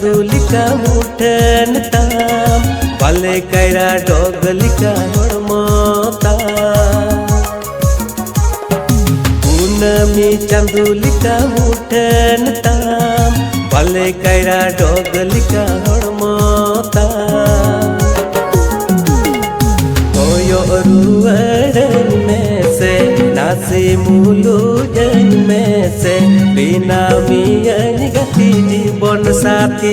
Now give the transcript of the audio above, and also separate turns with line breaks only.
चांदुलिका मुठन ताम भले कैरा डोगलिका हड़मता पूनमी चांदुलिका मुठन ताम भले कैरा डोगलिका हड़मता कोयो रुअरन में से नासी मुलुजन में से बिना मियन गति जीवन साथी।